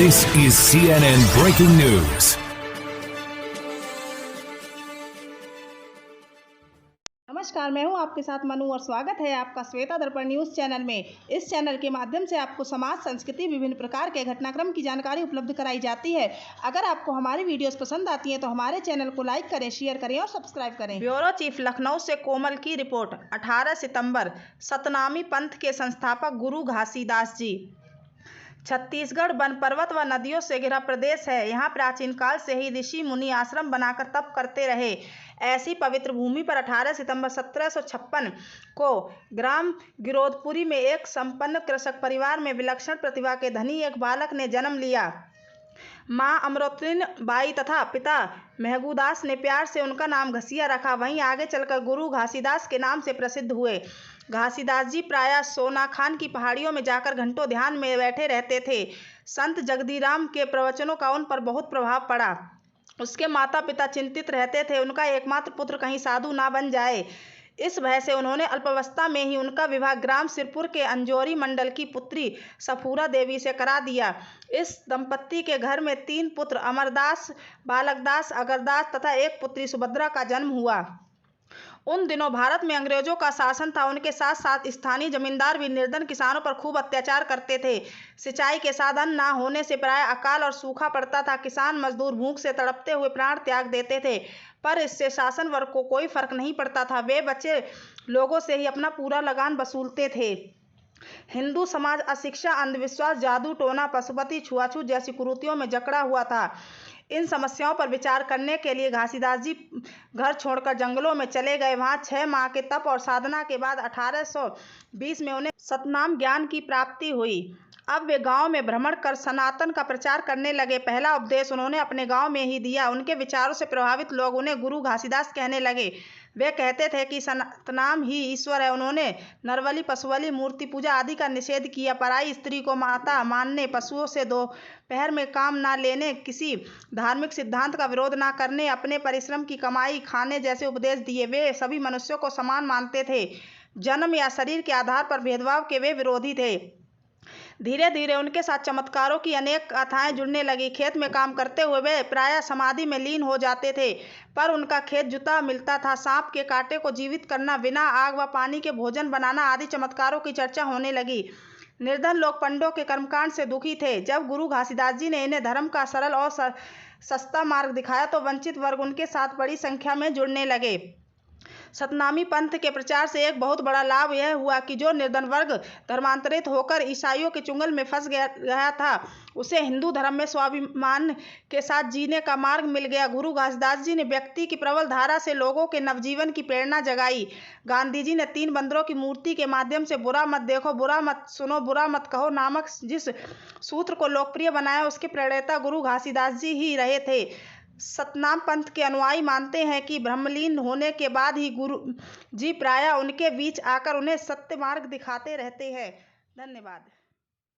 This is CNN Breaking News. नमस्कार, मैं हूं आपके साथ मनु और स्वागत है आपका श्वेता दर्पण न्यूज़ चैनल में। इस चैनल के माध्यम से आपको समाज, संस्कृति, विभिन्न प्रकार के घटनाक्रम की जानकारी उपलब्ध कराई जाती है। अगर आपको हमारी वीडियोस पसंद आती हैं तो हमारे चैनल को लाइक करें, शेयर करें और सब्सक्राइब करें। ब्यूरो चीफ लखनऊ से कोमल की रिपोर्ट। 18 सितंबर सतनामी पंथ के संस्थापक गुरु घासीदास जी। छत्तीसगढ़ वन पर्वत व नदियों से घिरा प्रदेश है। यहाँ प्राचीन काल से ही ऋषि मुनि आश्रम बनाकर तप करते रहे। ऐसी पवित्र भूमि पर 18 सितंबर 1756 को ग्राम गिरोधपुरी में एक संपन्न कृषक परिवार में विलक्षण प्रतिभा के धनी एक बालक ने जन्म लिया। माँ अमृतलिन बाई तथा पिता महगूदास ने प्यार से उनका नाम घसिया रखा। वहीं आगे चलकर गुरु घासीदास के नाम से प्रसिद्ध हुए। घासीदास जी प्रायः सोनाखान की पहाड़ियों में जाकर घंटों ध्यान में बैठे रहते थे। संत जगदीराम के प्रवचनों का उन पर बहुत प्रभाव पड़ा। उसके माता पिता चिंतित रहते थे उनका एकमात्र पुत्र कहीं साधु ना बन जाए। इस भय से उन्होंने अल्पावस्था में ही उनका विवाह ग्राम सिरपुर के अंजोरी मंडल की पुत्री सफूरा देवी से करा दिया। इस दंपत्ति के घर में 3 पुत्र अमरदास, बालकदास, अगरदास तथा एक पुत्री सुभद्रा का जन्म हुआ। उन दिनों भारत में अंग्रेजों का शासन था। उनके साथ साथ स्थानीय जमींदार भी निर्धन किसानों पर खूब अत्याचार करते थे। सिंचाई के साधन ना होने से प्राय अकाल और सूखा पड़ता था। किसान मजदूर भूख से तड़पते हुए प्राण त्याग देते थे, पर इससे शासन वर्ग को कोई फर्क नहीं पड़ता था। वे बचे लोगों से ही अपना पूरा लगान वसूलते थे। हिंदू समाज अशिक्षा, अंधविश्वास, जादू टोना, पशुपति, छुआछूत जैसी कुरीतियों में जकड़ा हुआ था। इन समस्याओं पर विचार करने के लिए घासीदास जी घर छोड़कर जंगलों में चले गए। वहां 6 माह के तप और साधना के बाद 1820 में उन्हें सतनाम ज्ञान की प्राप्ति हुई। अब वे गांव में भ्रमण कर सनातन का प्रचार करने लगे। पहला उपदेश उन्होंने अपने गांव में ही दिया। उनके विचारों से प्रभावित लोग उन्हें गुरु घासीदास कहने लगे। वे कहते थे कि सतनाम ही ईश्वर है। उन्होंने नरबलि, पशुबलि, मूर्ति पूजा आदि का निषेध किया। पराई स्त्री को माता मानने, पशुओं से दोपहर में काम ना लेने, किसी धार्मिक सिद्धांत का विरोध ना करने, अपने परिश्रम की कमाई खाने जैसे उपदेश दिए। वे सभी मनुष्यों को समान मानते थे। जन्म या शरीर के आधार पर भेदभाव के वे विरोधी थे। धीरे धीरे उनके साथ चमत्कारों की अनेक गाथाएं जुड़ने लगी। खेत में काम करते हुए वे प्रायः समाधि में लीन हो जाते थे, पर उनका खेत जुता मिलता था। सांप के कांटे को जीवित करना, बिना आग व पानी के भोजन बनाना आदि चमत्कारों की चर्चा होने लगी। निर्धन लोग पंडों के कर्मकांड से दुखी थे। जब गुरु घासीदास जी ने इन्हें धर्म का सरल और सस्ता मार्ग दिखाया तो वंचित वर्ग उनके साथ बड़ी संख्या में जुड़ने लगे। सतनामी पंथ के प्रचार से एक बहुत बड़ा लाभ यह हुआ कि जो निर्धन वर्ग धर्मांतरित होकर ईसाइयों के चुंगल में फंस गया था, उसे हिंदू धर्म में स्वाभिमान के साथ जीने का मार्ग मिल गया। गुरु घासीदास जी ने व्यक्ति की प्रबल धारा से लोगों के नवजीवन की प्रेरणा जगाई। गांधी जी ने 3 बंदरों की मूर्ति के माध्यम से बुरा मत देखो, बुरा मत सुनो, बुरा मत कहो नामक जिस सूत्र को लोकप्रिय बनाया, उसके प्रणेता गुरु घासीदास जी ही रहे थे। सतनाम पंथ के अनुयायी मानते हैं कि ब्रह्मलीन होने के बाद ही गुरु जी प्रायः उनके बीच आकर उन्हें सत्य मार्ग दिखाते रहते हैं। धन्यवाद।